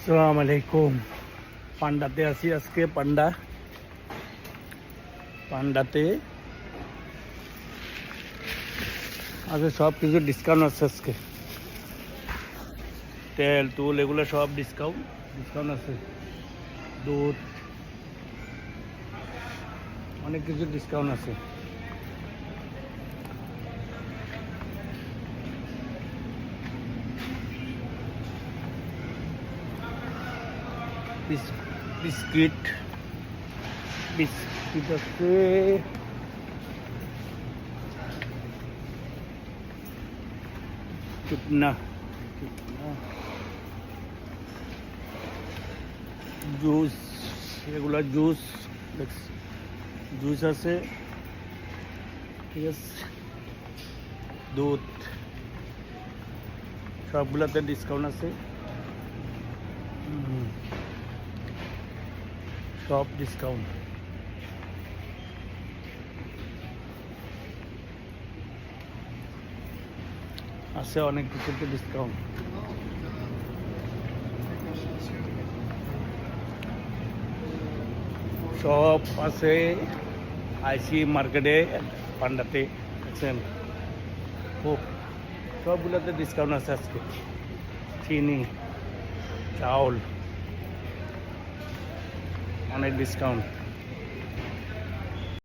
আসসালামু আলাইকুম। পান্ডাতে আছি আজকে। পান্ডাতে আজকে সব কিছু ডিসকাউন্ট আছে। আজকে তেল তুল এগুলো সব ডিসকাউন্ট আছে। দুধ অনেক কিছু ডিসকাউন্ট আছে। বিস্কিট আছে, চুপনা জুস, এগুলা জুস আছে, ঠিক আছে। দুধ সবগুলাতে ডিসকাউন্ট আছে। সব ডিসকাউন্ট আছে, অনেক কিছুতে ডিসকাউন্ট। সব আছে আইসি মার্কেটে, পান্ডাতে দেখছেন। খুব সবগুলোতে ডিসকাউন্ট আছে আজকে। চিনি, চাউল অনেক ডিসকাউন্ট।